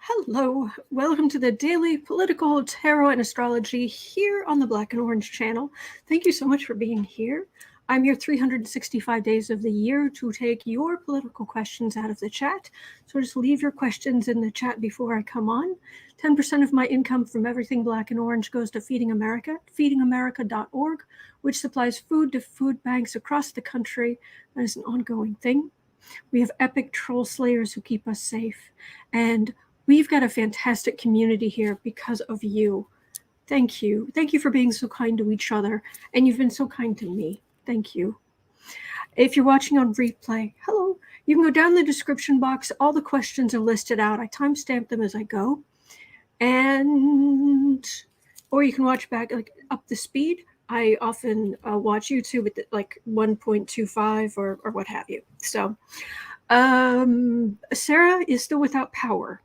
Hello, welcome to the daily political tarot and astrology here on the Black and Orange channel. Thank you so much for being here. I'm here 365 days of the year to take your political questions out of the chat. So just leave your questions in the chat before I come on. 10% of my income from everything Black and Orange goes to Feeding America, feedingamerica.org, which supplies food to food banks across the country. That is an ongoing thing. We have epic troll slayers who keep us safe. And we've got a fantastic community here because of you. Thank you. Thank you for being so kind to each other. And you've been so kind to me. Thank you. If you're watching on replay, hello. You can go down the description box. All the questions are listed out. I timestamp them as I go. Or you can watch back like up the speed. I often watch YouTube at like 1.25 or what have you. So Sarah is still without power.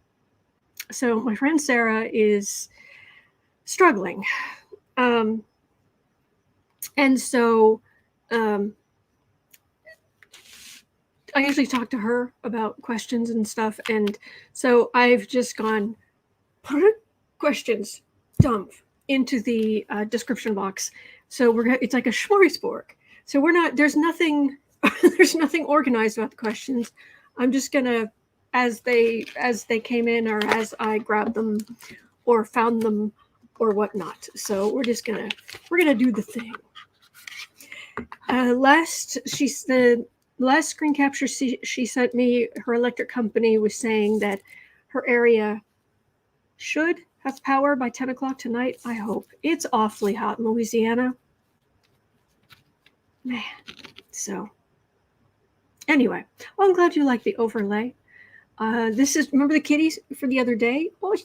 So my friend Sarah is struggling. And so I usually talk to her about questions and stuff. And so I've just gone, put questions, dump into the description box. So it's like a smorgasbord. So there's nothing organized about the questions. I'm just gonna, as they came in or as I grabbed them or found them or whatnot. So we're gonna do the thing. The last screen capture she sent me, her electric company was saying that her area should have power by 10 o'clock tonight. I hope. It's awfully hot in Louisiana. Man. So anyway, well, I'm glad you like the overlay. This is, remember the kitties for the other day? Oh,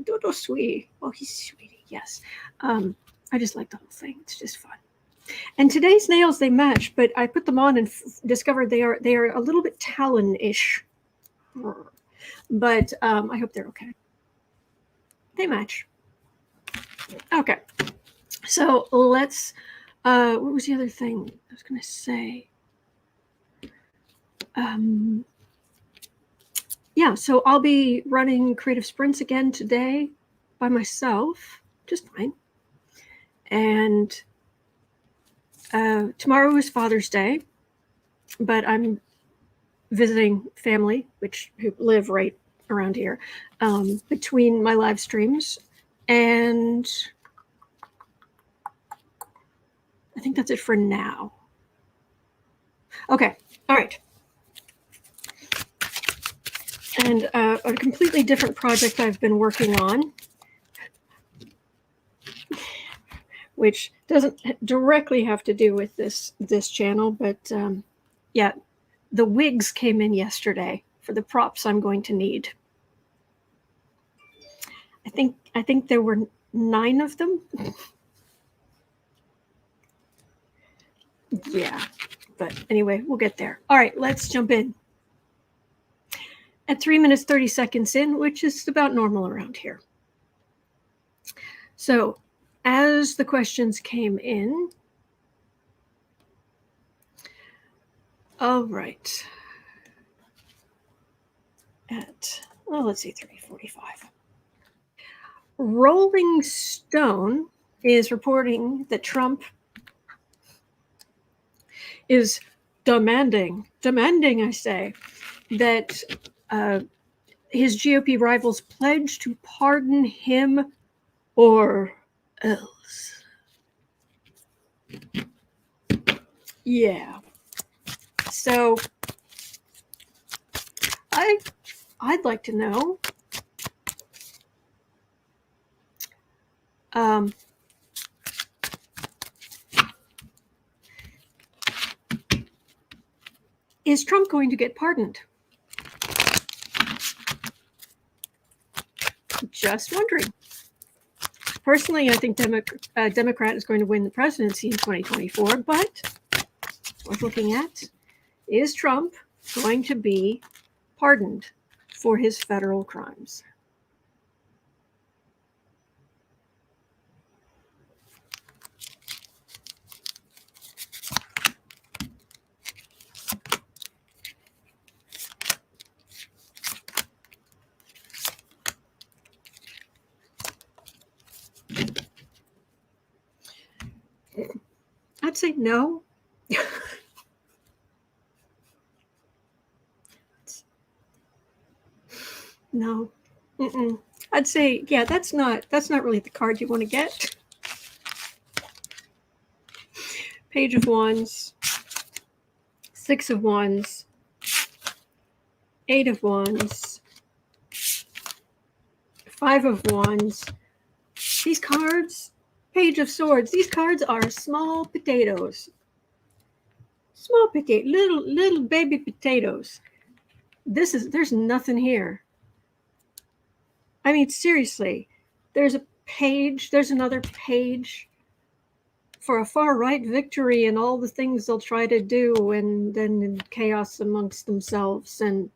Dodo sweetie. Oh, he's sweetie. Yes. I just like the whole thing. It's just fun. And today's nails, they match, but I put them on and discovered they are a little bit Talon-ish. But I hope they're okay. They match. Okay. So let's, what was the other thing I was going to say? Yeah, so I'll be running creative sprints again today by myself, just fine. And tomorrow is Father's Day, but I'm visiting family, who live right around here, between my live streams. And I think that's it for now. Okay, all right. And a completely different project I've been working on, which doesn't directly have to do with this channel, but yeah, the wigs came in yesterday for the props I'm going to need. I think there were 9 of them. Yeah, but anyway, we'll get there. All right, let's jump in. At 3 minutes, 30 seconds in, which is about normal around here. So as the questions came in, all right, let's see, 3:45. Rolling Stone is reporting that Trump is demanding, I say, that his GOP rivals pledge to pardon him or else. Yeah. So I'd like to know is Trump going to get pardoned? Just wondering. Personally, I think Democrat is going to win the presidency in 2024, but worth looking at. Is Trump going to be pardoned for his federal crimes? say no. No. Mm-mm. I'd say, yeah, that's not really the card you want to get. Page of Wands, Six of Wands, Eight of Wands, Five of Wands. These cards, Page of Swords, these cards are small potatoes. Small potato, little baby potatoes. There's nothing here. I mean, seriously, there's another page for a far-right victory and all the things they'll try to do, and then chaos amongst themselves. And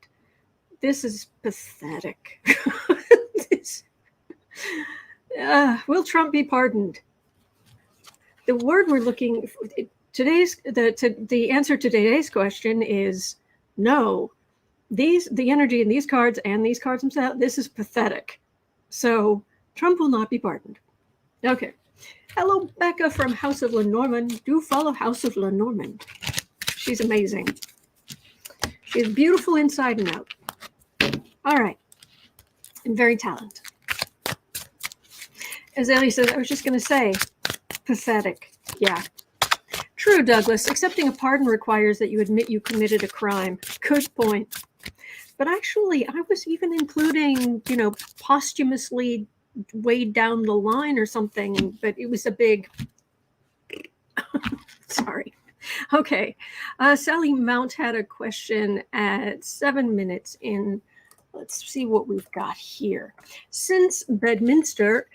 this is pathetic. Will Trump be pardoned? The word we're looking for the answer to today's question is no. The energy in these cards and these cards themselves, this is pathetic. So Trump will not be pardoned. Okay. Hello, Becca from House of Lenormand. Do follow House of Lenormand. She's amazing. She's beautiful inside and out. All right. And very talented. As Ellie says, I was just going to say, pathetic. Yeah. True, Douglas. Accepting a pardon requires that you admit you committed a crime. Good point. But actually, I was even including, posthumously weighed down the line or something, but it was a big sorry. Okay. Sally Mount had a question at 7 minutes in. Let's see what we've got here. Since Bedminster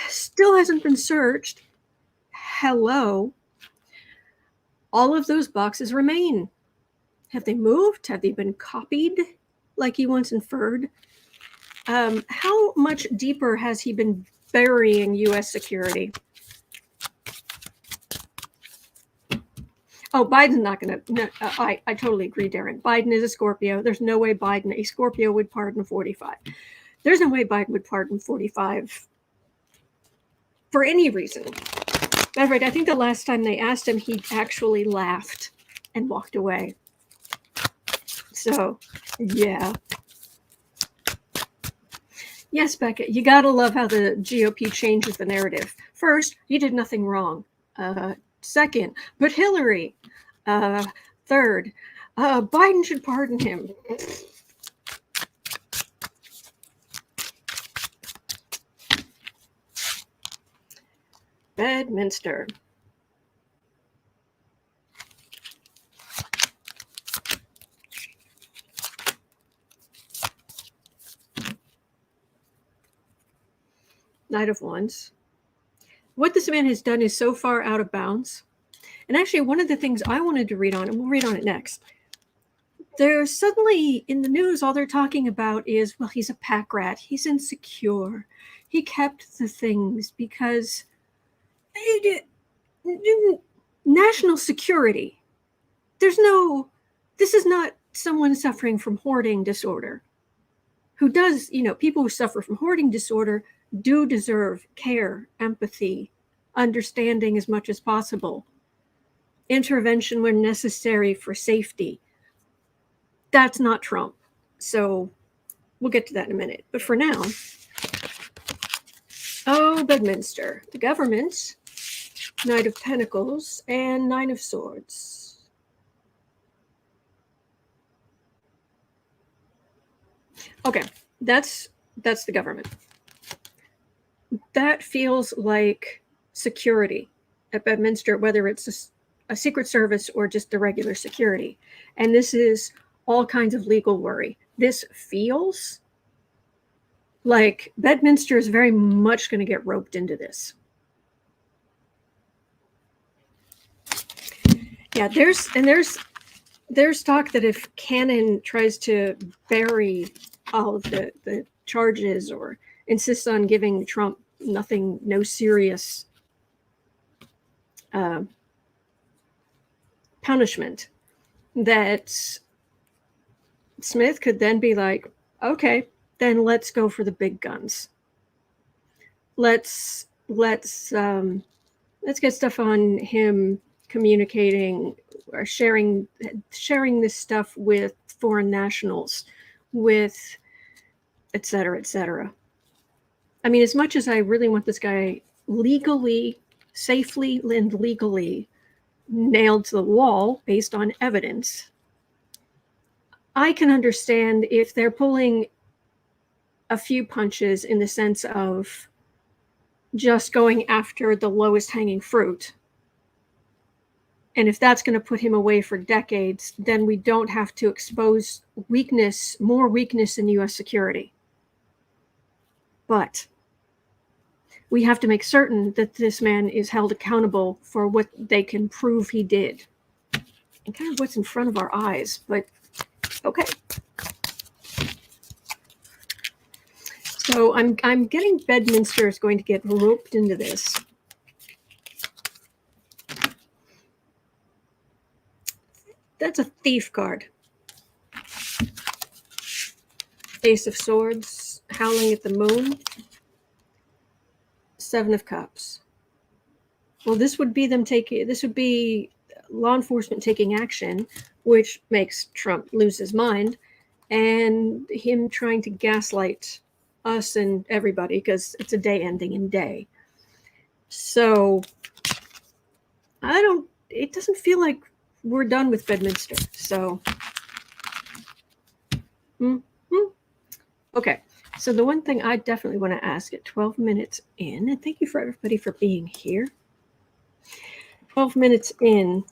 still hasn't been searched, hello, all of those boxes remain. Have they moved? Have they been copied like he once inferred? How much deeper has he been burying U.S. security? Oh, Biden's not going to. No, I totally agree, Darren. Biden is a Scorpio. There's no way a Scorpio would pardon 45. There's no way Biden would pardon 45 for any reason. That's right. I think the last time they asked him, he actually laughed and walked away. So, yeah. Yes, Becca, you got to love how the GOP changes the narrative. First, you did nothing wrong. Second, but Hillary. Third, Biden should pardon him. Bedminster. Knight of Wands. What this man has done is so far out of bounds. And actually, one of the things I wanted to read on, and we'll read on it next, there's suddenly in the news, all they're talking about is, well, he's a pack rat. He's insecure. He kept the things because national security. This is not someone suffering from hoarding disorder. Who does, people who suffer from hoarding disorder do deserve care, empathy, understanding as much as possible, intervention when necessary for safety. That's not Trump. So we'll get to that in a minute. But for now, Bedminster, the government, Knight of Pentacles, and Nine of Swords. Okay, that's the government. That feels like security at Bedminster, whether it's a Secret Service or just the regular security. And this is all kinds of legal worry. This feels like Bedminster is very much going to get roped into this. Yeah, there's talk that if Cannon tries to bury all of the charges or insists on giving Trump no serious punishment, that Smith could then be like, okay, then let's go for the big guns. Let's get stuff on him communicating or sharing this stuff with foreign nationals, with et cetera, et cetera. I mean, as much as I really want this guy legally, safely, and legally nailed to the wall based on evidence, I can understand if they're pulling a few punches in the sense of just going after the lowest hanging fruit. And if that's going to put him away for decades, then we don't have to expose more weakness in U.S. security. But we have to make certain that this man is held accountable for what they can prove he did. And kind of what's in front of our eyes, but okay. So I'm getting Bedminster is going to get roped into this. That's a thief card. Ace of Swords, howling at the moon. Seven of Cups. Well, this would be law enforcement taking action, which makes Trump lose his mind, and him trying to gaslight us and everybody because it's a day ending in day. So it doesn't feel like we're done with Bedminster. So, okay. So the one thing I definitely want to ask at 12 minutes in, and thank you for everybody for being here. 12 minutes in,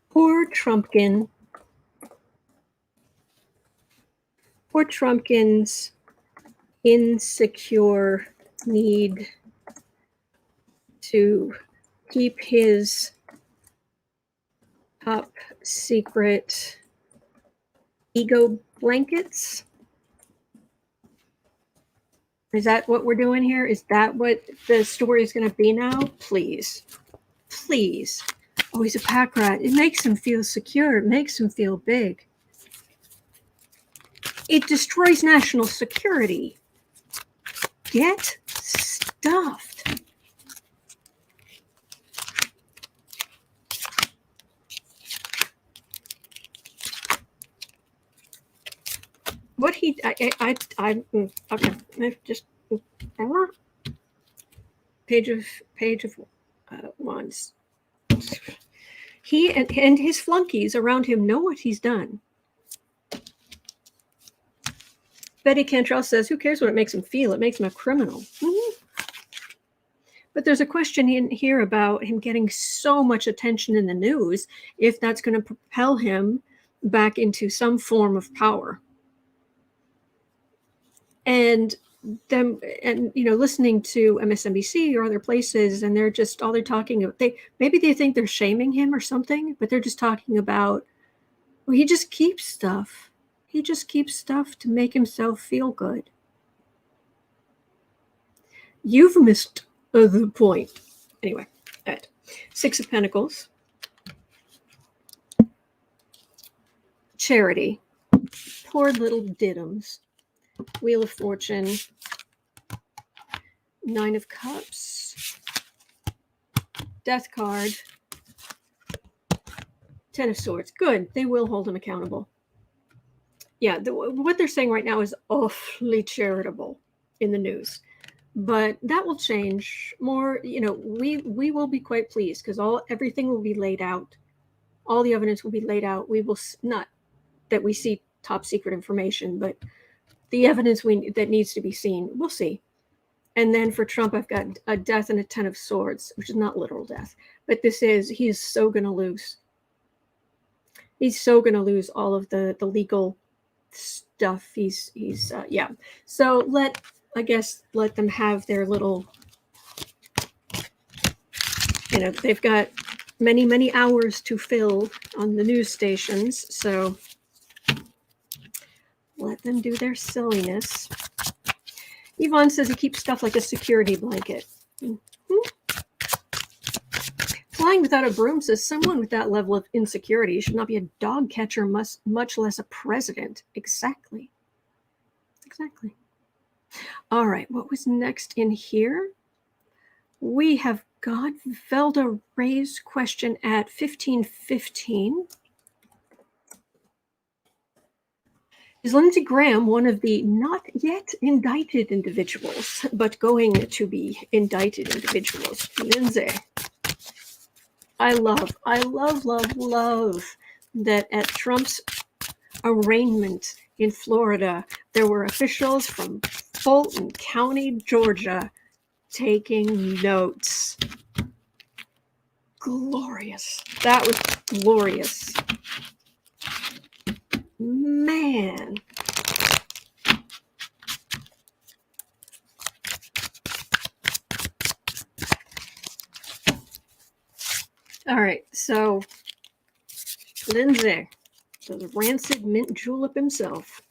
poor Trumpkin. Poor Trumpkin's insecure need to keep his top secret ego blankets. Is that what we're doing here? Is that what the story is going to be now? Please. Please. Oh, he's a pack rat. It makes him feel secure. It makes him feel big. It destroys national security. Get stuffed. What he, okay, just page of wands. He and his flunkies around him know what he's done. Betty Cantrell says, who cares what it makes him feel? It makes him a criminal. Mm-hmm. But there's a question in here about him getting so much attention in the news, if that's going to propel him back into some form of power. And them, and listening to MSNBC or other places, and they're just all they're talking about. Maybe they think they're shaming him or something, but they're just talking about, well, he just keeps stuff. He just keeps stuff to make himself feel good. You've missed the point. Anyway, all right. Six of Pentacles. Charity. Poor little diddums. Wheel of Fortune. Nine of Cups. Death card. Ten of Swords. Good. They will hold him accountable. Yeah, what they're saying right now is awfully charitable in the news. But that will change more. We will be quite pleased because everything will be laid out. All the evidence will be laid out. We will not that we see top secret information, but the evidence that needs to be seen, we'll see. And then for Trump, I've got a death and a 10 of swords, which is not literal death, but he is so going to lose. He's so going to lose all of the legal stuff. Yeah. So let them have their little, they've got many, many hours to fill on the news stations. So let them do their silliness. Yvonne says he keeps stuff like a security blanket. Mm-hmm. Flying without a broom says someone with that level of insecurity should not be a dog catcher, much less a president. Exactly. All right, what was next in here? We have got Velda Ray's question at 1515. Is Lindsey Graham one of the not yet indicted individuals, but going to be indicted individuals? Lindsay, I love that at Trump's arraignment in Florida, there were officials from Fulton County, Georgia, taking notes. Glorious. That was glorious. Man. All right, so Lindsay, the rancid mint julep himself.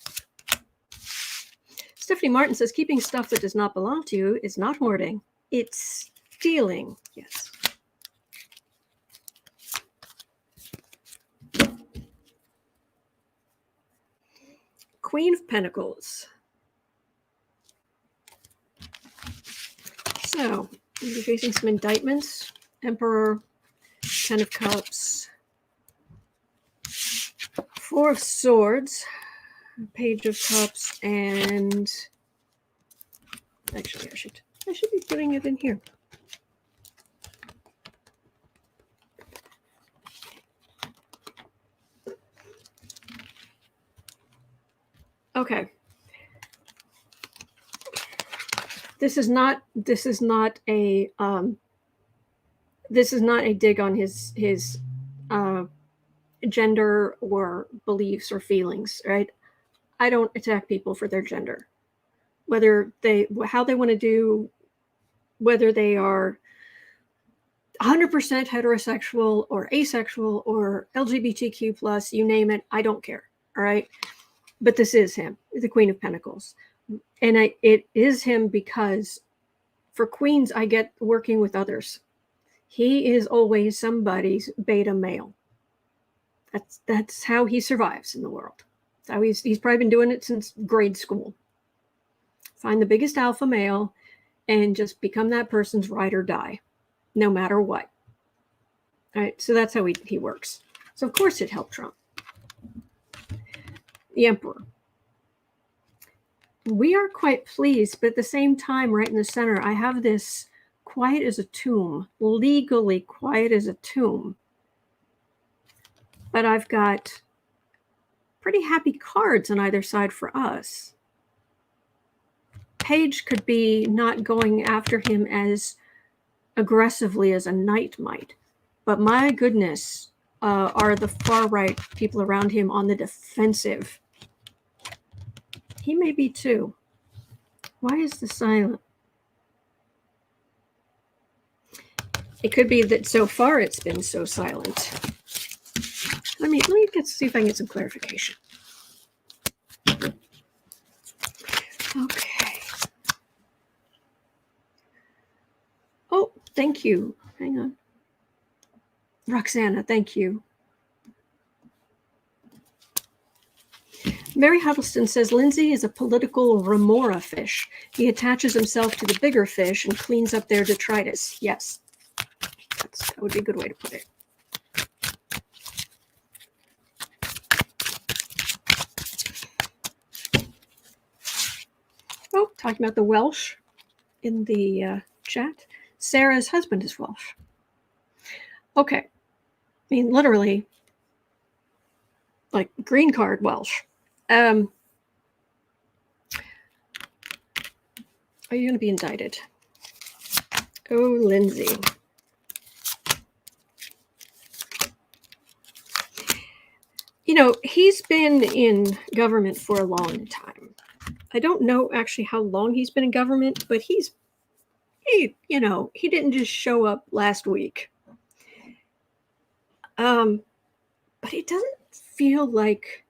Stephanie Martin says, keeping stuff that does not belong to you is not hoarding. It's stealing. Yes. Queen of Pentacles. So, you'll be facing some indictments. Emperor, Ten of Cups, Four of Swords, Page of Cups, and actually I should be putting it in here. Okay. This is not a dig on his gender or beliefs or feelings, right? I don't attack people for their gender, how they want to do, whether they are 100% heterosexual or asexual or LGBTQ plus, you name it, I don't care. All right. But this is him, the Queen of Pentacles. And it is him because for queens, I get working with others. He is always somebody's beta male. That's how he survives in the world. So he's probably been doing it since grade school. Find the biggest alpha male and just become that person's ride or die, no matter what. All right, so that's how he works. So of course it helped Trump. The Emperor. We are quite pleased, but at the same time, right in the center, I have this quiet as a tomb, legally quiet as a tomb. But I've got pretty happy cards on either side for us. Page could be not going after him as aggressively as a knight might. But my goodness, are the far right people around him on the defensive. He may be too. Why is the silent? It could be that so far it's been so silent. Let me see if I can get some clarification. Okay. Oh, thank you. Hang on. Roxana, thank you. Mary Huddleston says Lindsay is a political remora fish. He attaches himself to the bigger fish and cleans up their detritus. Yes, that would be a good way to put it. Oh, talking about the Welsh in the chat. Sarah's husband is Welsh. Okay. I mean, literally, like green card Welsh. Are you going to be indicted? Oh, Lindsay. You know, he's been in government for a long time. I don't know actually how long he's been in government, but he didn't just show up last week. But it doesn't feel like,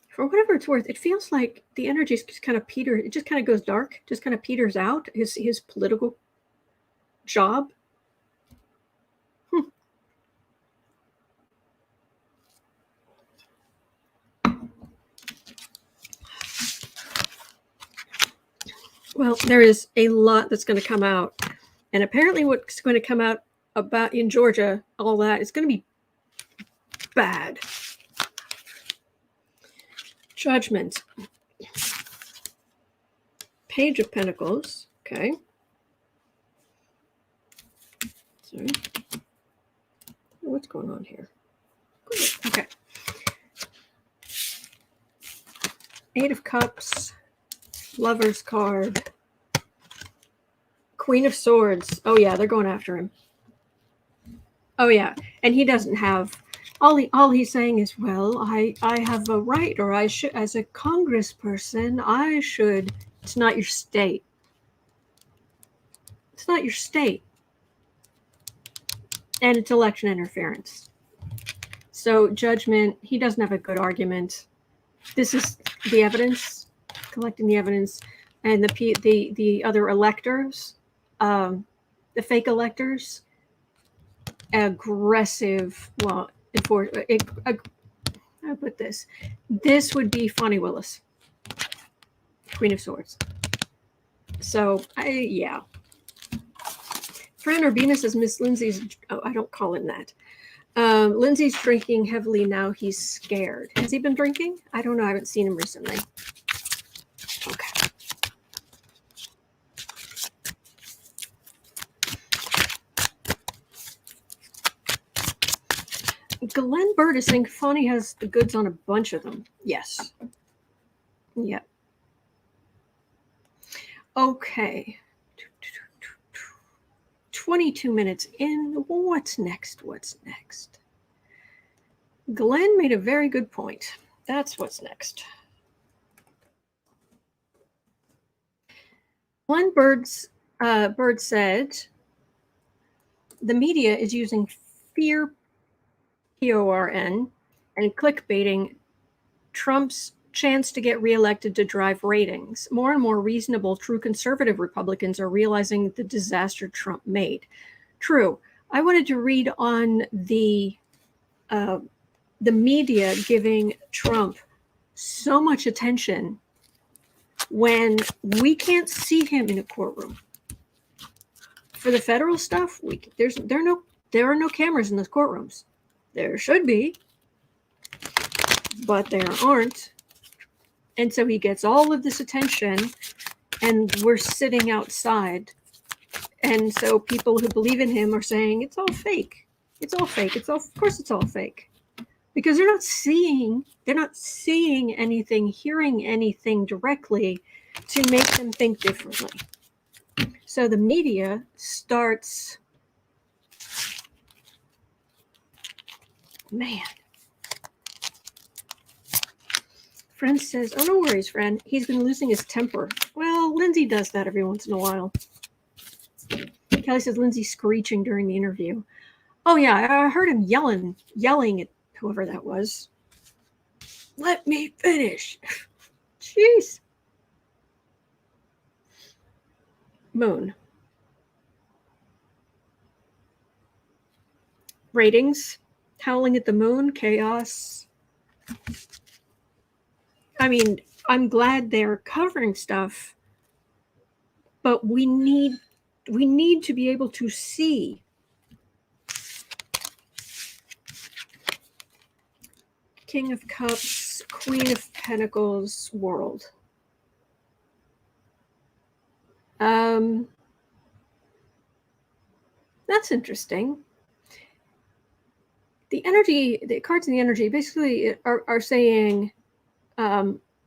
for whatever it's worth, it feels like the energy just kind of peters. It just kind of goes dark, just kind of peters out. His political job. Well, there is a lot that's going to come out. And apparently what's going to come out about in Georgia, all that, is going to be bad. Judgment. Page of Pentacles. Okay. Sorry. What's going on here? Okay. Eight of Cups. Lover's card. Queen of Swords. Oh yeah, they're going after him. Oh yeah, and he doesn't have all he's saying is, well, I have a right, or I should, as a congressperson, I should. It's not your state. It's not your state. And it's election interference. So Judgment, he doesn't have a good argument. This is the evidence, collecting the evidence, and the other electors, the fake electors, aggressive. Well, I put this. This would be Fonnie Willis, Queen of Swords. So yeah. Fran Urbina says Miss Lindsay's. Oh, I don't call him that. Lindsay's drinking heavily now. He's scared. Has he been drinking? I don't know. I haven't seen him recently. Okay. Glenn Bird is saying Fonnie has the goods on a bunch of them. Yes. Yep. Okay. 22 minutes in. What's next? What's next? Glenn made a very good point. That's what's next. Glenn Bird said the media is using fear, PORN, and clickbaiting Trump's chance to get reelected to drive ratings. More and more reasonable, true conservative Republicans are realizing the disaster Trump made. True. I wanted to read on the media giving Trump so much attention when we can't see him in a courtroom. For the federal stuff, there are no cameras in those courtrooms. There should be, but there aren't. And so he gets all of this attention, and we're sitting outside. And so people who believe in him are saying it's all fake. It's all fake. Of course it's all fake. Because they're not seeing anything, hearing anything directly to make them think differently. So the media starts, man. Friend says, oh, no worries, friend. He's been losing his temper. Well, Lindsay does that every once in a while. Kelly says Lindsay's screeching during the interview. Oh, yeah, I heard him yelling at whoever that was. Let me finish. Jeez. Moon. Ratings. Howling at the Moon. Chaos. I mean, I'm glad they're covering stuff, but we need to be able to see. King of Cups, Queen of Pentacles, World. That's interesting. The cards in the energy basically are saying,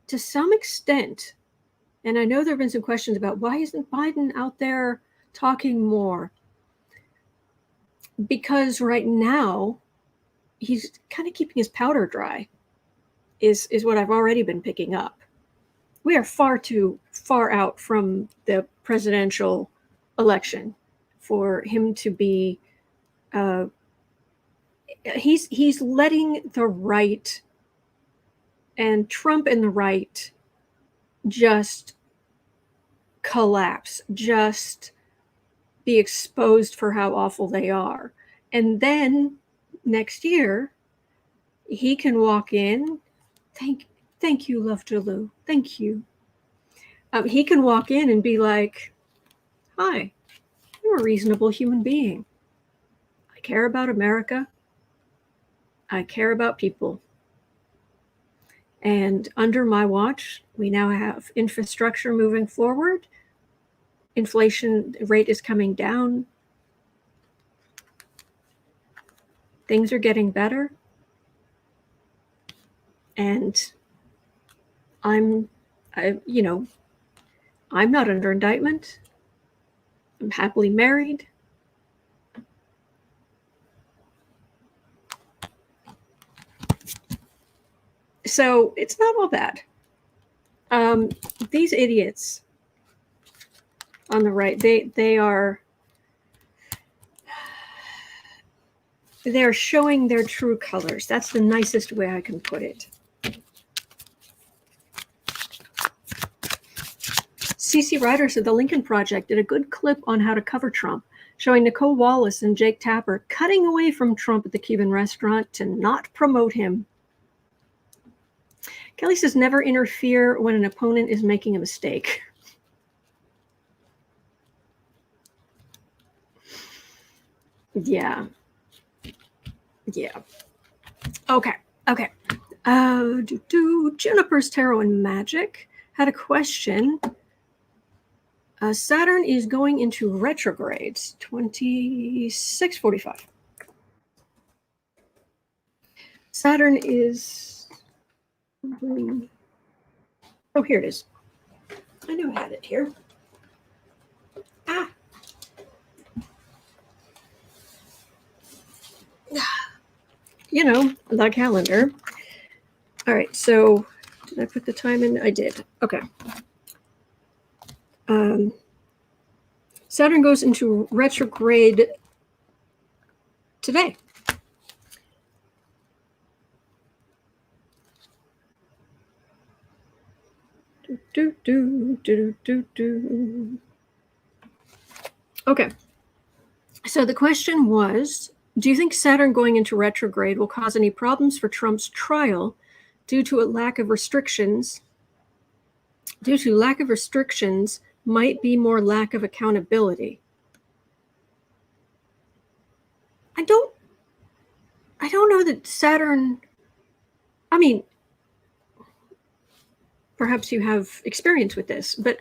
to some extent, and I know there have been some questions about why isn't Biden out there talking more? Because right now, he's kind of keeping his powder dry, is what I've already been picking up. We are far too far out from the presidential election for him to be, he's letting the right and Trump and the right just collapse, just be exposed for how awful they are. And then next year, he can walk in. Thank you, Love Jalou. Thank you. He can walk in and be like, hi, you're a reasonable human being. I care about America. I care about people. And under my watch, we now have infrastructure moving forward. Inflation rate is coming down. Things are getting better. And I'm not under indictment. I'm happily married. So it's not all bad. These idiots on the right, they're showing their true colors. That's the nicest way I can put it. CC Ryder said the Lincoln Project did a good clip on how to cover Trump, showing Nicole Wallace and Jake Tapper cutting away from Trump at the Cuban restaurant to not promote him. Kelly says never interfere when an opponent is making a mistake. Yeah. Okay. Juniper's Tarot and Magic had a question. Saturn is going into retrograde, 2645. Saturn is... Oh, here it is. I knew I had it here. The calendar. All right, so did I put the time in? I did. Okay. Saturn goes into retrograde today. Okay. So the question was, do you think Saturn going into retrograde will cause any problems for Trump's trial due to a lack of restrictions? Due to lack of restrictions might be more lack of accountability. I don't know that Saturn, I mean, perhaps you have experience with this, but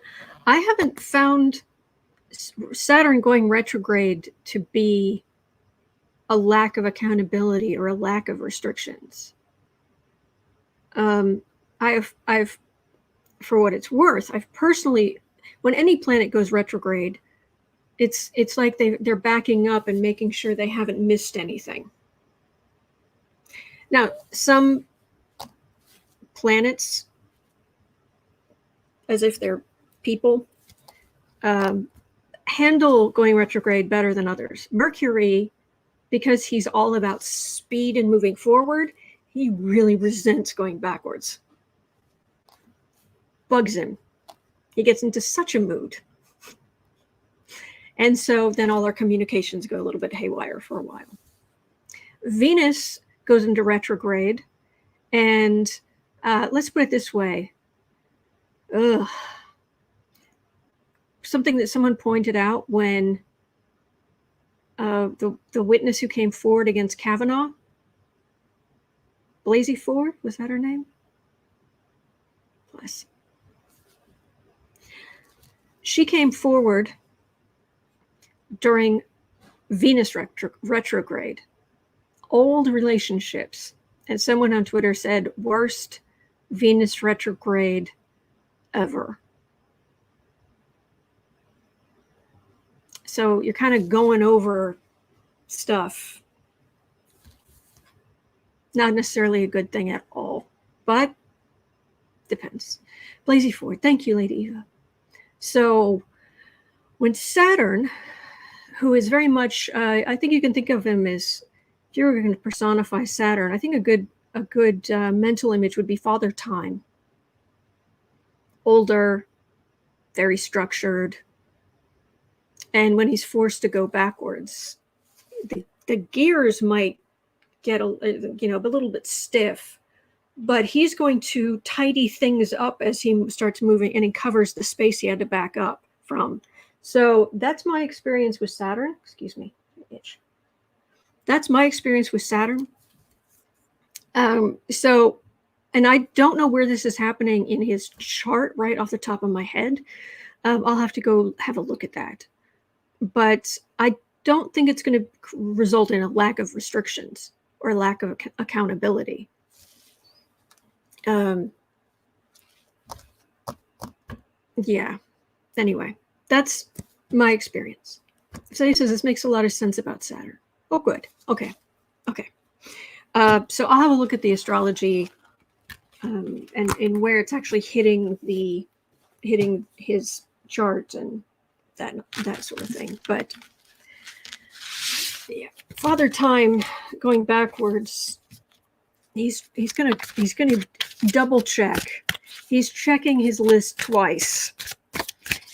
I haven't found Saturn going retrograde to be a lack of accountability or a lack of restrictions. I've for what it's worth, I've personally, when any planet goes retrograde, it's like they're backing up and making sure they haven't missed anything. Now, some planets, as if they're people, handle going retrograde better than others. Mercury, because he's all about speed and moving forward, he really resents going backwards. Bugs him. He gets into such a mood. And so then all our communications go a little bit haywire for a while. Venus goes into retrograde, and let's put it this way. Something that someone pointed out when the witness who came forward against Kavanaugh, Blasey Ford, was that her name? Bless. She came forward during Venus retrograde, old relationships, and someone on Twitter said, worst Venus retrograde ever. So you're kind of going over stuff. Not necessarily a good thing at all, but depends. Blasey Ford, thank you, Lady Eva. So when Saturn, who is very much, I think you can think of him as, if you were going to personify Saturn, I think a good mental image would be Father Time. Older, very structured. And when he's forced to go backwards, the gears might get a little bit stiff, but he's going to tidy things up as he starts moving, and he covers the space he had to back up from. So that's my experience with Saturn. Excuse me, itch. That's my experience with Saturn. So, and I don't know where this is happening in his chart right off the top of my head. I'll have to go have a look at that. But I don't think it's going to result in a lack of restrictions or lack of accountability. Yeah. Anyway, that's my experience. Somebody says this makes a lot of sense about Saturn. Oh, good. Okay. Okay. So I'll have a look at the astrology and where it's actually hitting his chart and that sort of thing. But yeah, Father Time going backwards. He's gonna double check. He's checking his list twice,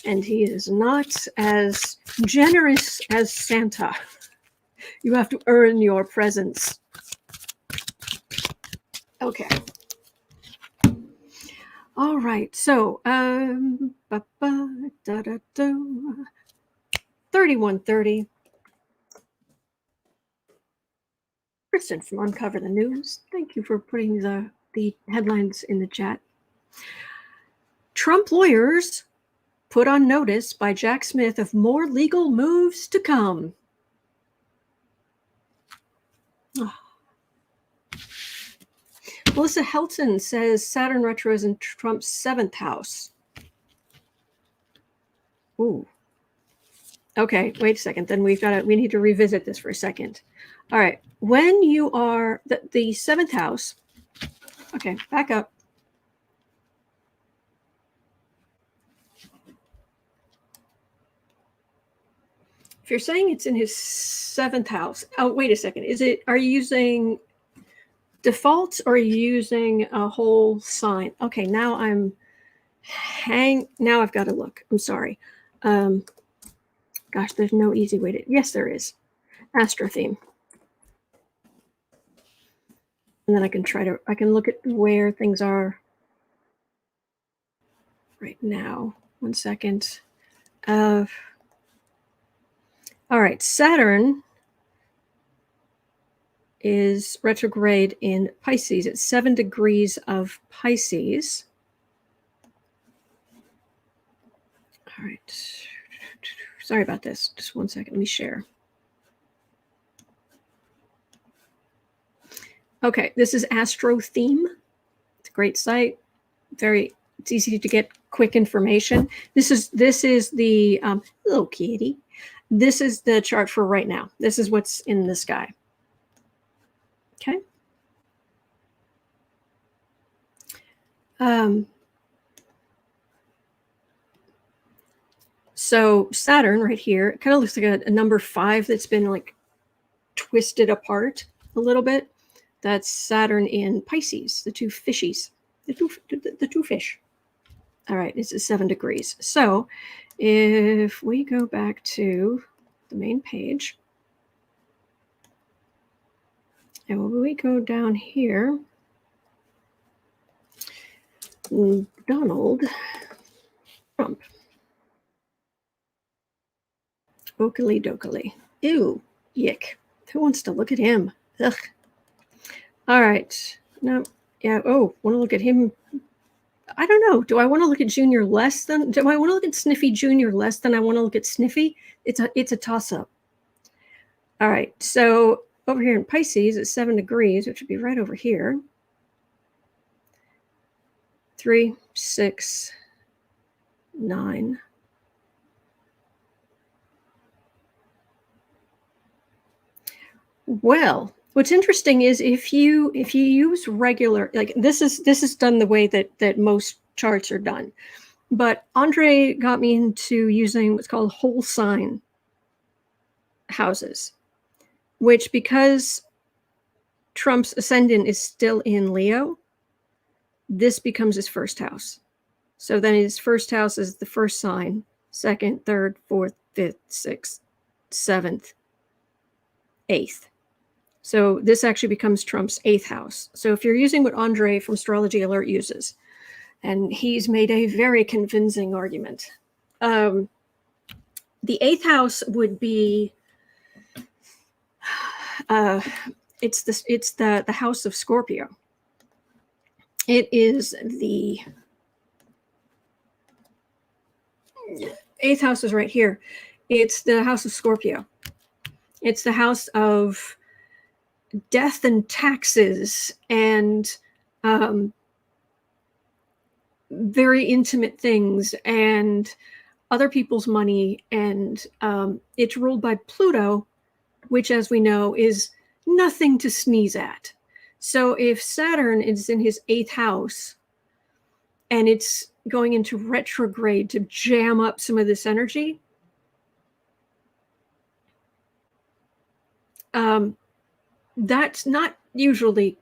and he is not as generous as Santa. You have to earn your presents. Okay. All right. So 3130. Kristen from Uncover the News. Thank you for putting the headlines in the chat. Trump lawyers put on notice by Jack Smith of more legal moves to come. Oh. Melissa Helton says Saturn retro is in Trump's 7th house. Ooh. Okay, wait a second. Then we need to revisit this for a second. All right. When you are the 7th house, okay, back up. If you're saying it's in his 7th house, oh, wait a second. Are you using defaults or are you using a whole sign? Okay, now now I've got to look. I'm sorry. Gosh, there's no easy way to, yes, there is. Astro theme. And then I can look at where things are right now. 1 second. All right, Saturn is retrograde in Pisces. It's 7 degrees of Pisces. All right. Sorry about this. Just 1 second. Let me share. Okay, this is Astro Theme. It's a great site. It's easy to get quick information. This is the little kitty. This is the chart for right now. This is what's in the sky. Okay. So Saturn right here, it kind of looks like a number 5 that's been like twisted apart a little bit. That's Saturn in Pisces, the 2 fishies, the two fish. All right, this is 7 degrees. So if we go back to the main page, and when we go down here, Donald Trump. Oakley dokley. Ew, yick. Who wants to look at him? Ugh. All right. No. Yeah. Oh, want to look at him? I don't know. Do I want to look at Junior less than? Do I want to look at Sniffy Junior less than I want to look at Sniffy? It's a toss up. All right. So over here in Pisces, it's 7 degrees, which would be right over here. 3, 6, 9. Well, what's interesting is if you use regular, like this is done the way that most charts are done, but Andre got me into using what's called whole sign houses, which because Trump's ascendant is still in Leo, this becomes his first house. So then his first house is the first sign, 2nd, 3rd, 4th, 5th, 6th, 7th, 8th. So this actually becomes Trump's 8th house. So if you're using what Andre from Astrology Alert uses, and he's made a very convincing argument, the 8th house would be it's the house of Scorpio. It is the 8th house is right here. It's the house of Scorpio. It's the house of death and taxes and very intimate things and other people's money. And it's ruled by Pluto, which, as we know, is nothing to sneeze at. So if Saturn is in his 8th house and it's going into retrograde to jam up some of this energy, that's not usually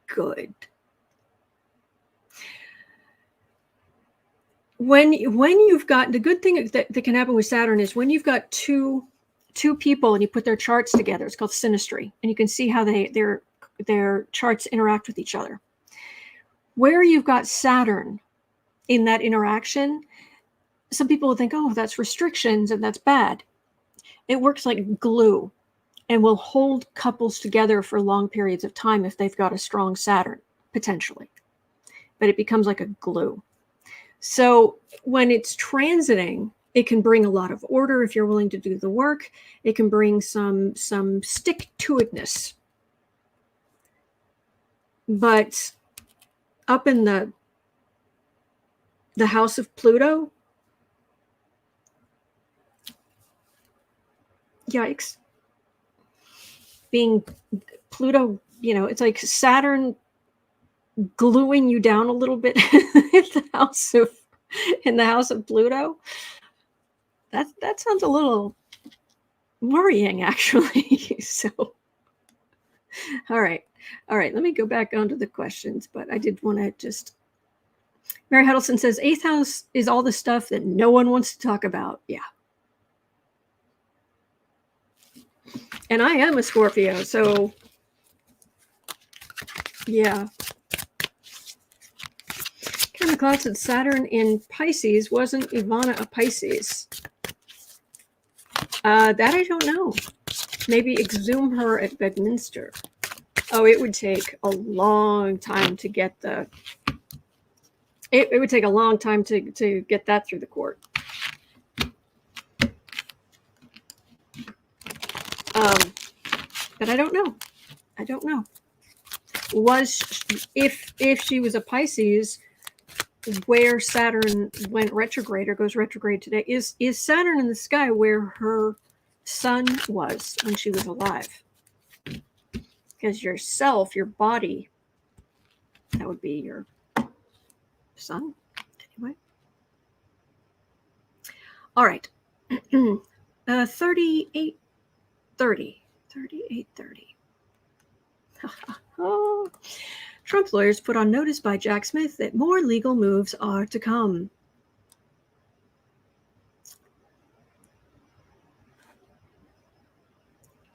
good. When you've got, the good thing that can happen with Saturn is when you've got two people and you put their charts together, it's called synastry, and you can see how their charts interact with each other. Where you've got Saturn in that interaction, some people will think, oh, that's restrictions and that's bad. It works like glue and will hold couples together for long periods of time if they've got a strong Saturn, potentially. But it becomes like a glue. So when it's transiting, it can bring a lot of order if you're willing to do the work. It can bring some stick-to-itness. But up in the house of Pluto, yikes. Being Pluto, it's like Saturn gluing you down a little bit in the house of Pluto. That sounds a little worrying, actually. So, all right. Let me go back onto the questions, but I did want to just. Mary Huddleston says 8th house is all the stuff that no one wants to talk about. Yeah. And I am a Scorpio, so yeah. Karen McLeod said Saturn in Pisces. Wasn't Ivana a Pisces? That I don't know. Maybe exhume her at Bedminster. Oh, it would take a long time to get the. It would take a long time to get that through the court. But I don't know. If she was a Pisces, where Saturn went retrograde or goes retrograde today, is Saturn in the sky where her sun was when she was alive? Because yourself, your body, that would be your sun. Anyway. All right. 3830. Oh. Trump lawyers put on notice by Jack Smith that more legal moves are to come.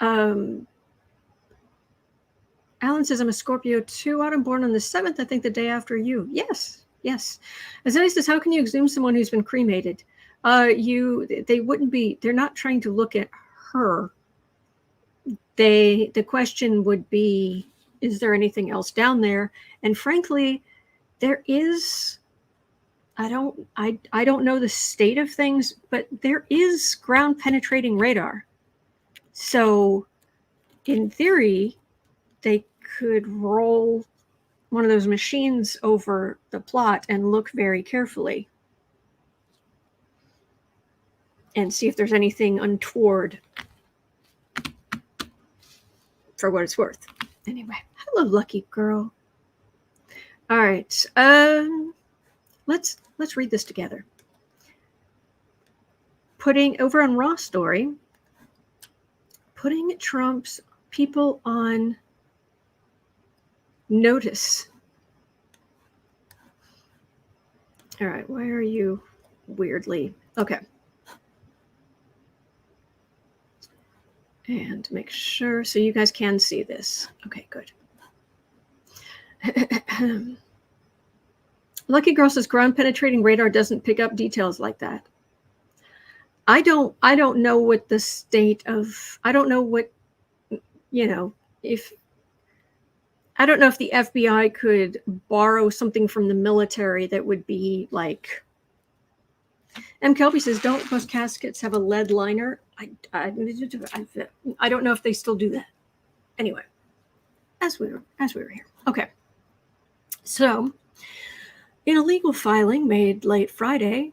Alan says, I'm a Scorpio too. I'm born on the 7th, I think the day after you. Yes. Azalea says, how can you exhume someone who's been cremated? They wouldn't be, they're not trying to look at her. The question would be, is there anything else down there? And frankly, there is, I don't know the state of things, but there is ground penetrating radar. So in theory, they could roll one of those machines over the plot and look very carefully and see if there's anything untoward, for what it's worth. Anyway, hello, lucky girl. All right, let's read this together. Putting over on Raw Story, putting Trump's people on notice. All right, why are you weirdly? Okay. And make sure so you guys can see this. Okay, good. Lucky Girl says ground penetrating radar doesn't pick up details like that. I don't know what the state of, I don't know what, if, I don't know if the FBI could borrow something from the military that would be like, M. Kelby says, don't most caskets have a lead liner? I don't know if they still do that. Anyway, as we were here. Okay. So, in a legal filing made late Friday,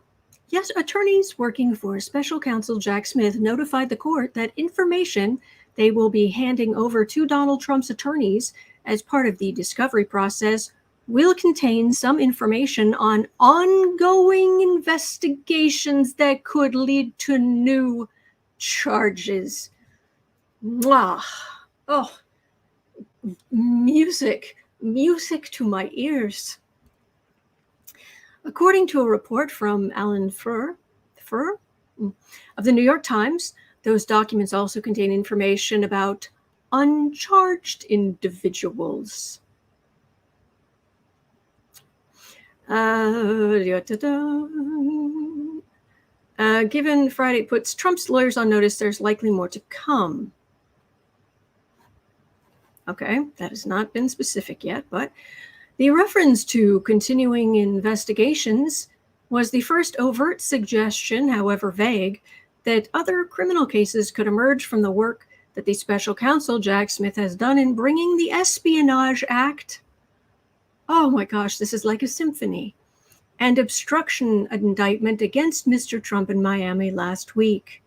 yes, attorneys working for special counsel Jack Smith notified the court that information they will be handing over to Donald Trump's attorneys as part of the discovery process will contain some information on ongoing investigations that could lead to new charges. Mwah. Oh, music to my ears. According to a report from Alan Furr of the New York Times, those documents also contain information about uncharged individuals. Given Friday puts Trump's lawyers on notice, there's likely more to come. Okay, that has not been specific yet, but the reference to continuing investigations was the first overt suggestion, however vague, that other criminal cases could emerge from the work that the special counsel Jack Smith has done in bringing the Espionage Act. Oh my gosh, this is like a symphony. And obstruction indictment against Mr. Trump in Miami last week.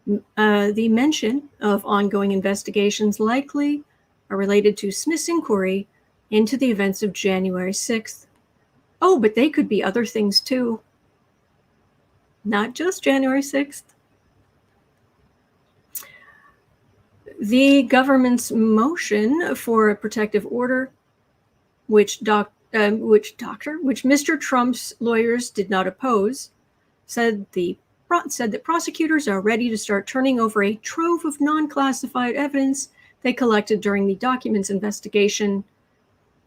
The mention of ongoing investigations likely are related to Smith's inquiry into the events of January 6th. Oh, but they could be other things too. Not just January 6th. The government's motion for a protective order, which Mr. Trump's lawyers did not oppose, said that prosecutors are ready to start turning over a trove of non-classified evidence they collected during the documents investigation,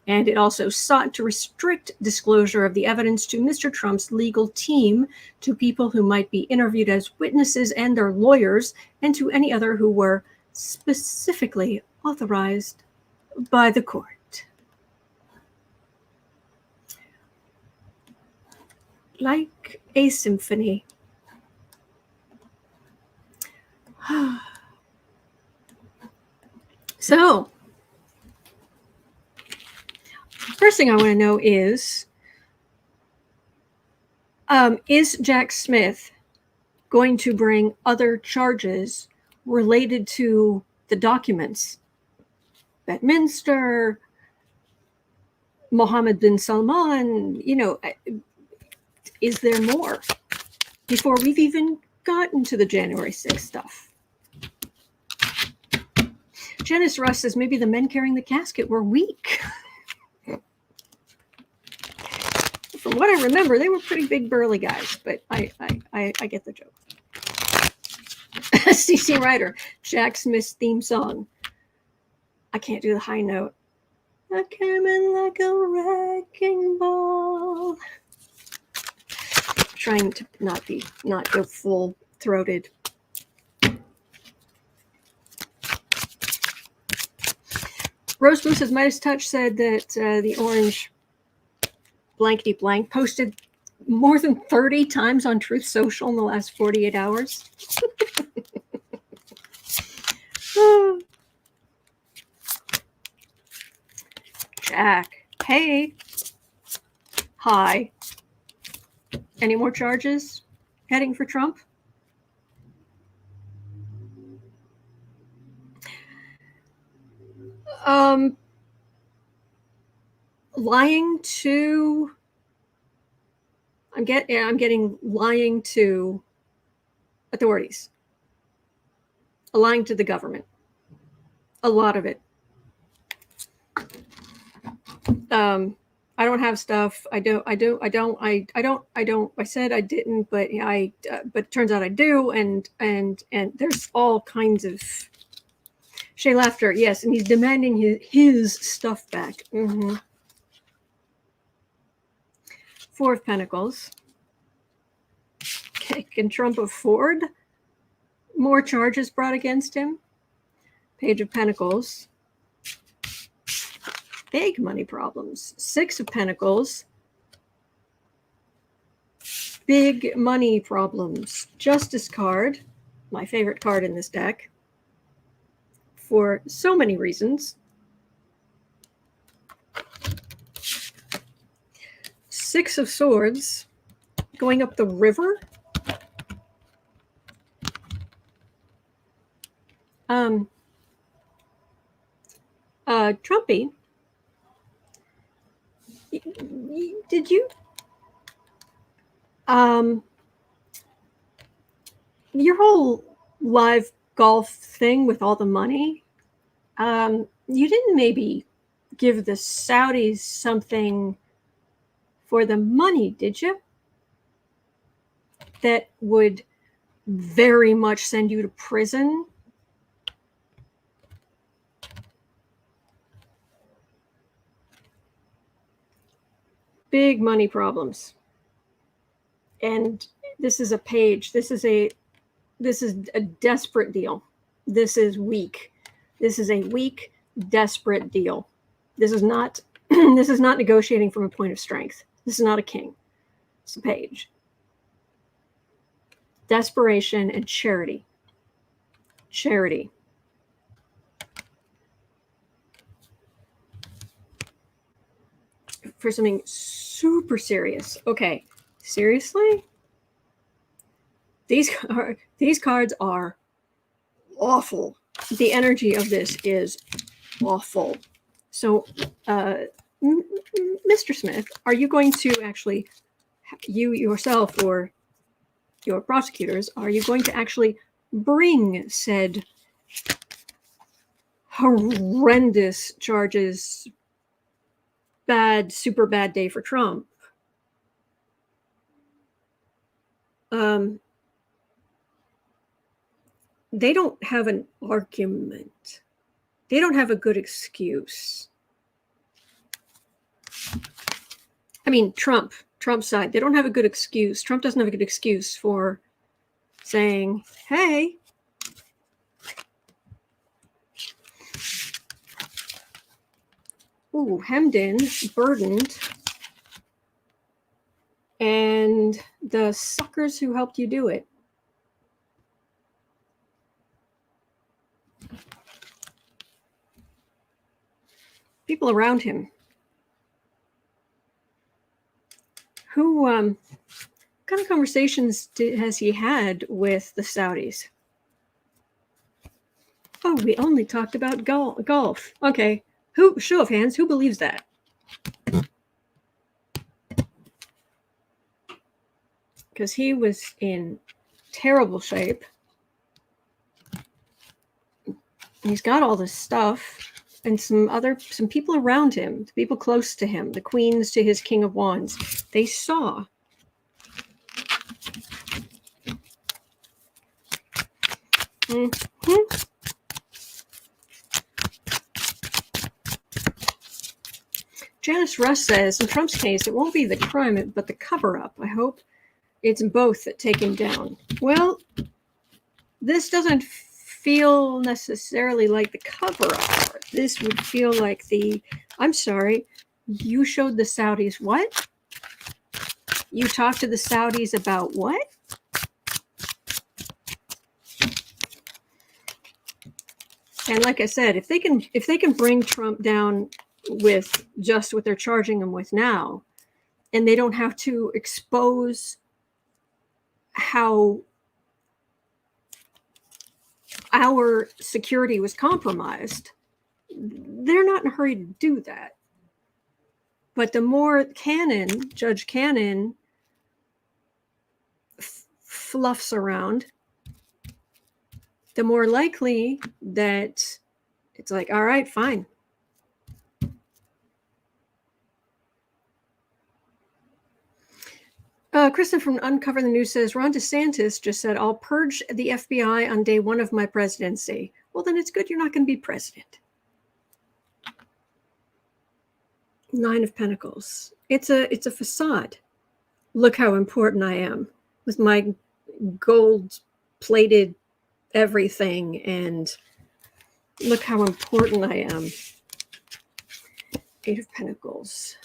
and it also sought to restrict disclosure of the evidence to Mr. Trump's legal team, to people who might be interviewed as witnesses and their lawyers, and to any other who were specifically authorized by the court. Like a symphony. So, first thing I want to know is Jack Smith going to bring other charges related to the documents? Bedminster, Mohammed bin Salman, is there more before we've even gotten to the January 6th stuff? Janice Russ says maybe the men carrying the casket were weak. From what I remember, they were pretty big, burly guys, but I get the joke. CC Ryder, Jack Smith's theme song. I can't do the high note. I came in like a wrecking ball. Trying to not go full throated. Rose Blue says Midas Touch said that the orange blankety blank posted more than 30 times on Truth Social in the last 48 hours. Jack, hey, hi. Any more charges heading for Trump? Lying to. I'm getting lying to authorities, lying to the government. A lot of it. I I don't have stuff. I said I didn't, but but it turns out I do. And there's all kinds of Shay laughter. Yes. And he's demanding his stuff back. Mm-hmm. Four of Pentacles. Okay. Can Trump afford more charges brought against him? Page of Pentacles. Big money problems. Six of Pentacles. Big money problems. Justice card. My favorite card in this deck. For so many reasons. Six of Swords. Going up the river. Trumpy. Did you your whole live golf thing with all the money, you didn't maybe give the Saudis something for the money, did you? That would very much send you to prison? Big money problems. And this is a page. This is a desperate deal. This is weak. This is a weak, desperate deal. This is not this is not negotiating from a point of strength. This is not a king. It's a page. Desperation and charity. Charity. For something super serious. Okay, seriously? These cards are awful. The energy of this is awful. So, Mr. Smith, are you going to actually, you yourself or your prosecutors, are you going to actually bring said horrendous charges? Bad, super bad day for Trump. They don't have an argument. They don't have a good excuse. I mean, Trump's side, they don't have a good excuse. Trump doesn't have a good excuse for saying, hey, ooh, hemmed in, burdened, and the suckers who helped you do it. People around him. Who, what kind of conversations has he had with the Saudis? Oh, we only talked about golf. Okay. Who, show of hands, who believes that? Because he was in terrible shape. He's got all this stuff. And some people around him, the people close to him, the queens to his king of wands, they saw. Mm-hmm. Janice Russ says, in Trump's case, it won't be the crime, but the cover-up. I hope it's both that take him down. Well, this doesn't feel necessarily like the cover-up. This would feel like I'm sorry, you showed the Saudis what? You talked to the Saudis about what? And like I said, if they can bring Trump down with just what they're charging him with now, and they don't have to expose how our security was compromised, they're not in a hurry to do that. But the more Judge Cannon fluffs around, the more likely that it's like, all right, fine. Kristen from Uncover the News says, Ron DeSantis just said, I'll purge the FBI on day one of my presidency. Well, then it's good you're not going to be president. 9 of Pentacles. It's a facade. Look how important I am with my gold-plated everything, and look how important I am. 8 of Pentacles.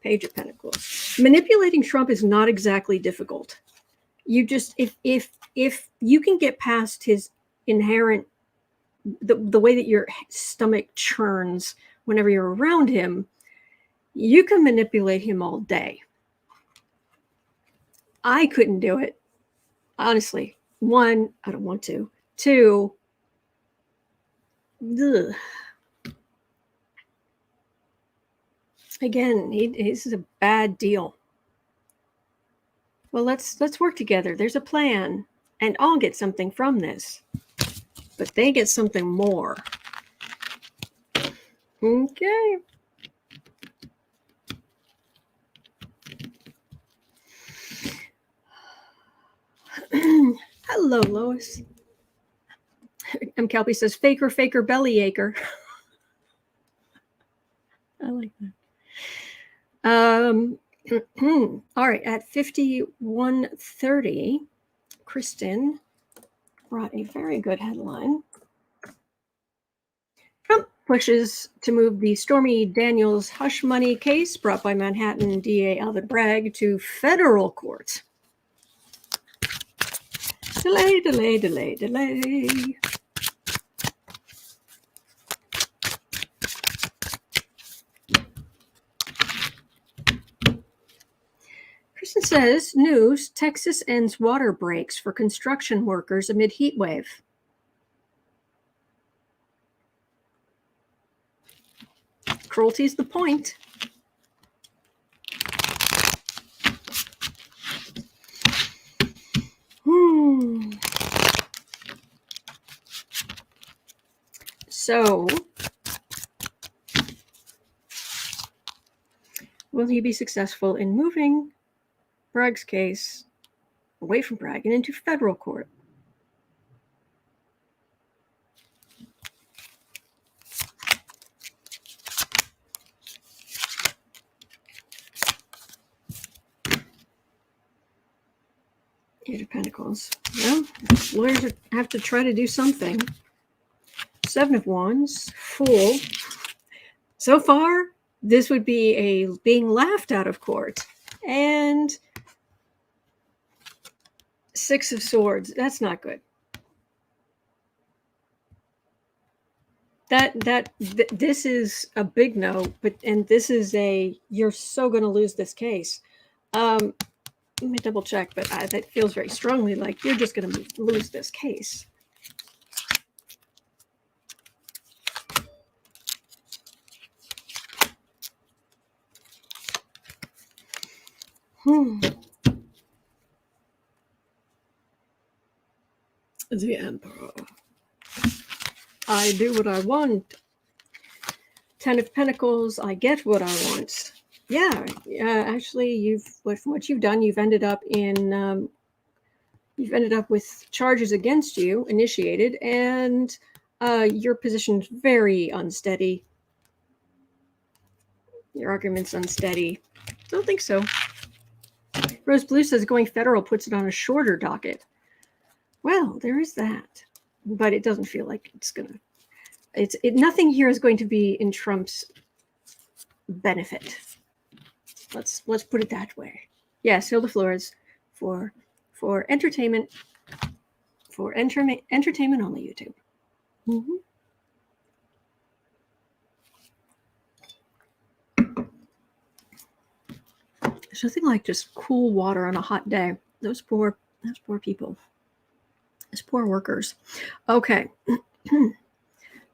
Page of Pentacles. Manipulating Trump is not exactly difficult. You just, if you can get past his inherent, the way that your stomach churns whenever you're around him, you can manipulate him all day. I couldn't do it. Honestly. 1, I don't want to. 2, ugh. Again, this is a bad deal. Well, let's work together. There's a plan, and I'll get something from this, but they get something more. Okay. Hello, Lois. M. Kelpie says, faker, faker, bellyacre. I like that. All right, at 51:30, Kristen brought a very good headline. Trump pushes to move the Stormy Daniels hush money case brought by Manhattan DA Alvin Bragg to federal court. Delay, delay, delay, delay. Kristen says, news, Texas ends water breaks for construction workers amid heat wave. Cruelty's the point. So, will he be successful in moving Bragg's case away from Bragg and into federal court? Eight of Pentacles. Well, lawyers have to try to do something. 7 of Wands. Fool. So far, this would be a being laughed out of court. And 6 of Swords. That's not good. This is a big no, and this is you're so going to lose this case. Let me double check, but that feels very strongly like you're just going to lose this case. The Emperor. I do what I want. 10 of Pentacles. I get what I want. Yeah. Actually, from what you've done, you've ended up with charges against you initiated, and your position's very unsteady. Your argument's unsteady. Don't think so. Rose Blue says going federal puts it on a shorter docket. Well, there is that, but it doesn't feel like it's gonna. Nothing here is going to be in Trump's benefit. Let's put it that way. Yes, Hilda Flores for entertainment, entertainment only YouTube. Mm-hmm. There's nothing like just cool water on a hot day. Those poor people. Those poor workers. Okay.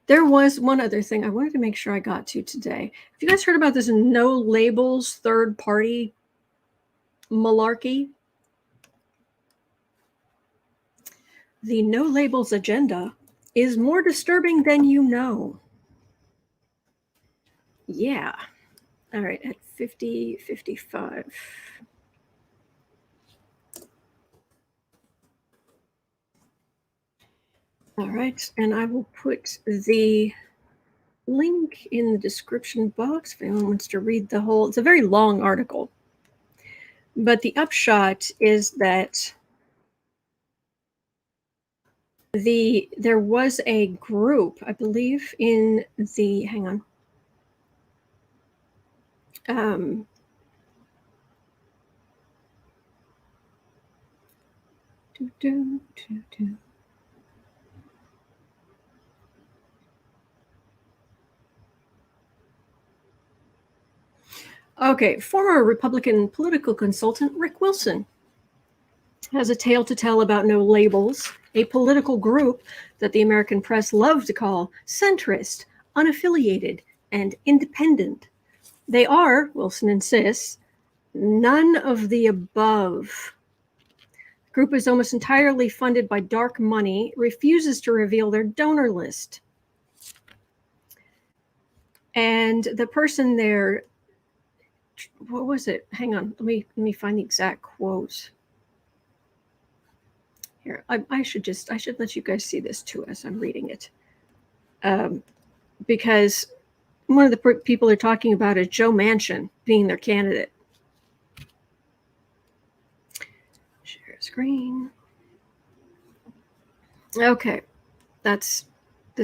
There was one other thing I wanted to make sure I got to today. Have you guys heard about this no labels third party malarkey? The no labels agenda is more disturbing than you know. Yeah. All right, at 50:55. All right, and I will put the link in the description box if anyone wants to read the whole. It's a very long article, but the upshot is that there was a group, I believe, in the Okay, former Republican political consultant Rick Wilson has a tale to tell about No Labels, a political group that the American press love to call centrist, unaffiliated, and independent. They are, Wilson insists, none of the above. The group is almost entirely funded by dark money, refuses to reveal their donor list. And the person there, what was it? Hang on, let me find the exact quote. Here, I should let you guys see this too as I'm reading it, because one of the people they're talking about is Joe Manchin being their candidate. Share screen. Okay, this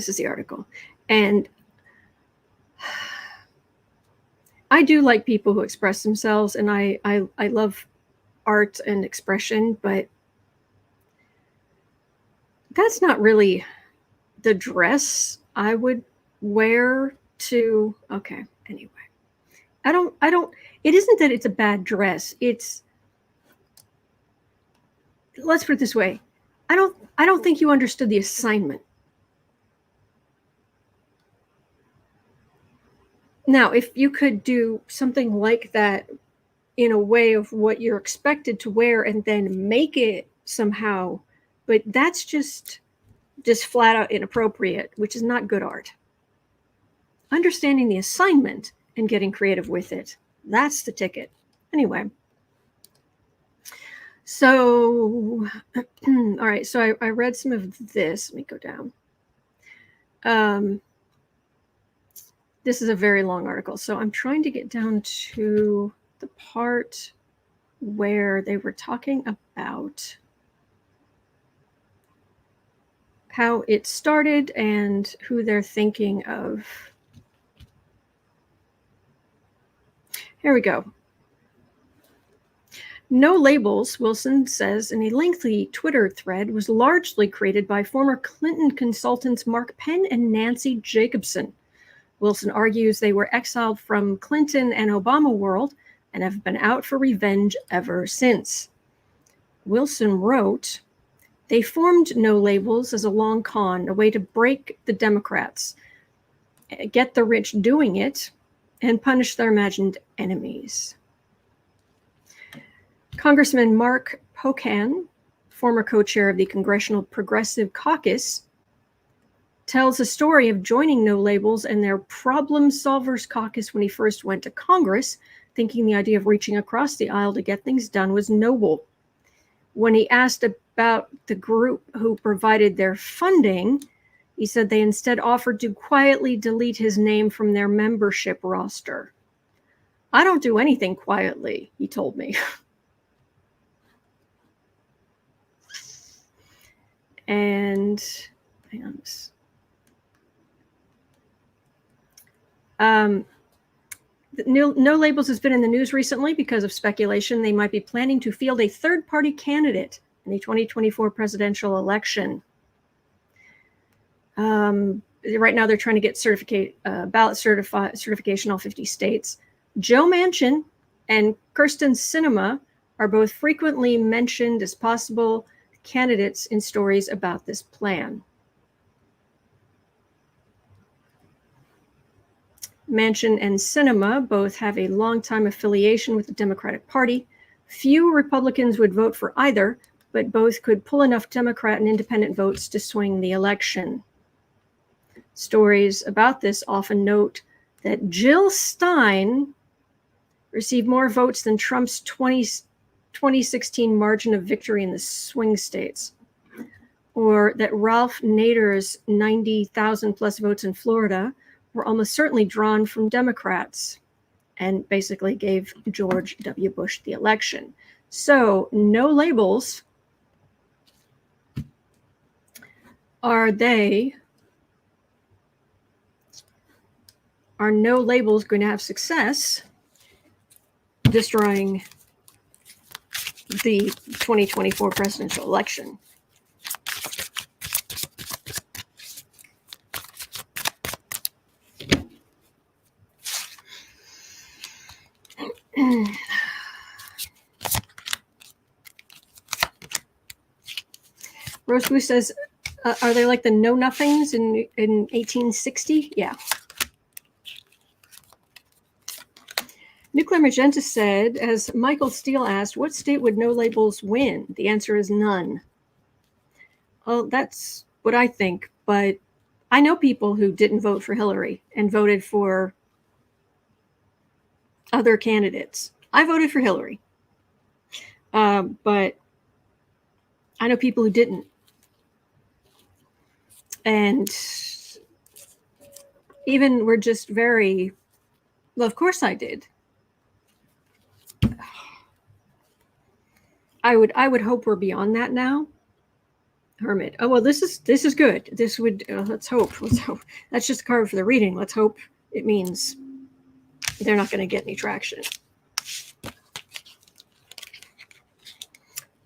is the article, and I do like people who express themselves, and I love art and expression, but that's not really the dress I would wear to. Okay, anyway, I don't. It isn't that it's a bad dress. Let's put it this way. I don't think you understood the assignment. Now, if you could do something like that in a way of what you're expected to wear and then make it somehow, but that's just flat out inappropriate, which is not good art. Understanding the assignment and getting creative with it, that's the ticket. Anyway, so all right, so I read some of this. Let me go down. This is a very long article, so I'm trying to get down to the part where they were talking about how it started and who they're thinking of. Here we go. No Labels, Wilson says in a lengthy Twitter thread, was largely created by former Clinton consultants Mark Penn and Nancy Jacobson. Wilson argues they were exiled from Clinton and Obama world and have been out for revenge ever since. Wilson wrote, "They formed No Labels as a long con, a way to break the Democrats, get the rich doing it, and punish their imagined enemies." Congressman Mark Pocan, former co-chair of the Congressional Progressive Caucus, tells a story of joining No Labels and their Problem Solvers Caucus when he first went to Congress, thinking the idea of reaching across the aisle to get things done was noble. When he asked about the group who provided their funding, he said they instead offered to quietly delete his name from their membership roster. "I don't do anything quietly," he told me. And hang on. No Labels has been in the news recently because of speculation they might be planning to field a third-party candidate in the 2024 presidential election. Right now, they're trying to get ballot certification in all 50 states. Joe Manchin and Kyrsten Sinema are both frequently mentioned as possible candidates in stories about this plan. Manchin and Sinema both have a long-time affiliation with the Democratic Party. Few Republicans would vote for either, but both could pull enough Democrat and independent votes to swing the election. Stories about this often note that Jill Stein received more votes than Trump's 2016 margin of victory in the swing states. or that Ralph Nader's 90,000 plus votes in Florida were almost certainly drawn from Democrats, and basically gave George W. Bush the election. So no labels. Are no labels going to have success destroying the 2024 presidential election? Rose Blue says, are they like the Know Nothings in 1860? Yeah. Nuclear Magenta said, as Michael Steele asked, what state would no labels win? The answer is none. Well, that's what I think, but I know people who didn't vote for Hillary and voted for other candidates. I voted for Hillary, but I know people who didn't. And even were just very, well, of course I did. I would hope we're beyond that now. Hermit. Oh, well, this is good. This would, let's hope. That's just a card for the reading. Let's hope it means they're not going to get any traction.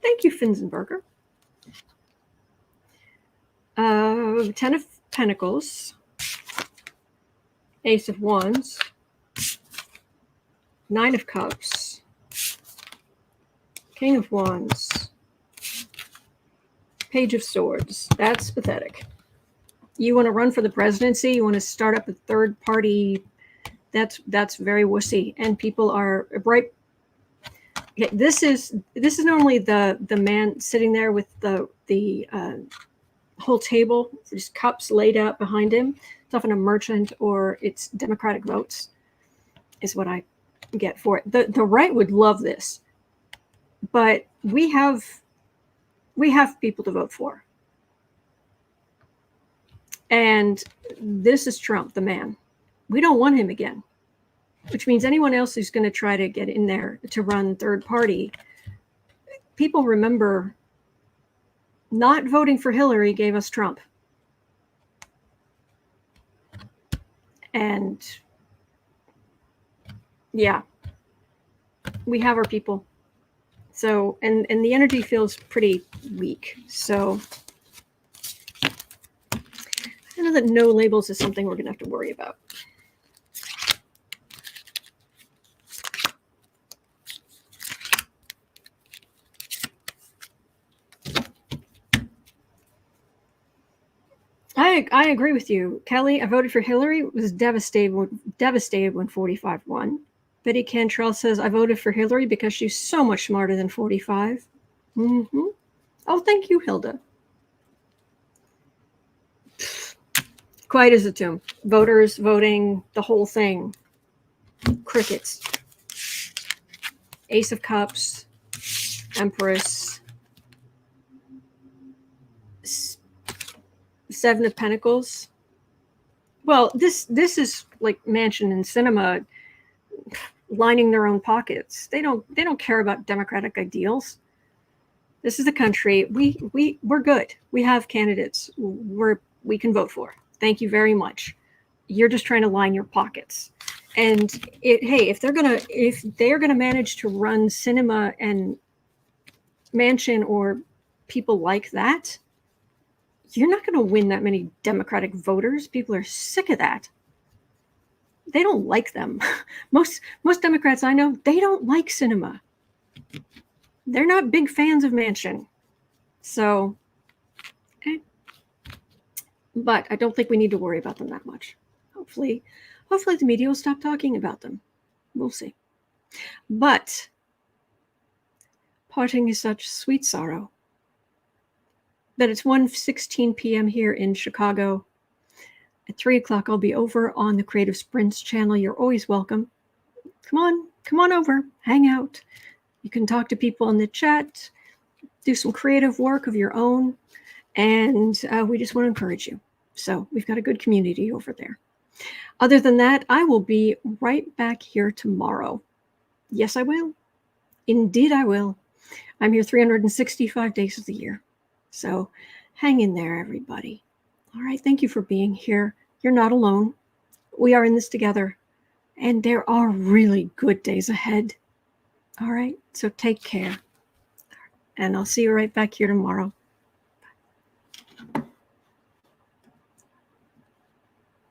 Thank you, Finzenberger. 10 of Pentacles, Ace of Wands, 9 of Cups, King of Wands, Page of Swords. That's pathetic. You want to run for the presidency? You want to start up a third party? That's very wussy. And people are bright. Okay, this is normally the man sitting there with the whole table, just cups laid out behind him. It's often a merchant or it's Democratic votes, is what I get for it. The right would love this, but we have people to vote for, and this is Trump, the man. We don't want him again, which means anyone else who's going to try to get in there to run third party. People remember, not voting for Hillary gave us Trump. And yeah, we have our people. So, and the energy feels pretty weak. So I know that no labels is something we're going to have to worry about. I agree with you, Kelly. I voted for Hillary. Was devastated when 45 won. Betty Cantrell says, I voted for Hillary because she's so much smarter than 45. Mm-hmm. Oh, thank you, Hilda. Quiet as a tomb. Voters voting, the whole thing. Crickets. Ace of Cups. Empress. 7 of Pentacles. Well, this is like Mansion and Cinema lining their own pockets. They don't care about democratic ideals. This is a country we're good. We have candidates we can vote for. Thank you very much. You're just trying to line your pockets. And if they're gonna manage to run Cinema and Mansion or people like that, you're not going to win that many Democratic voters. People are sick of that. They don't like them. Most Democrats I know, they don't like Cinema. They're not big fans of Mansion. So, okay. But I don't think we need to worry about them that much. Hopefully the media will stop talking about them. We'll see. But parting is such sweet sorrow. That it's 1:16 p.m. here in Chicago. At 3 o'clock, I'll be over on the Creative Sprints channel. You're always welcome. Come on over, hang out. You can talk to people in the chat, do some creative work of your own, And we just want to encourage you. So we've got a good community over there. Other than that, I will be right back here tomorrow. Yes, I will. Indeed, I will. I'm here 365 days of the year. So hang in there, everybody. All right. Thank you for being here. You're not alone. We are in this together. And there are really good days ahead. All right. So take care. And I'll see you right back here tomorrow.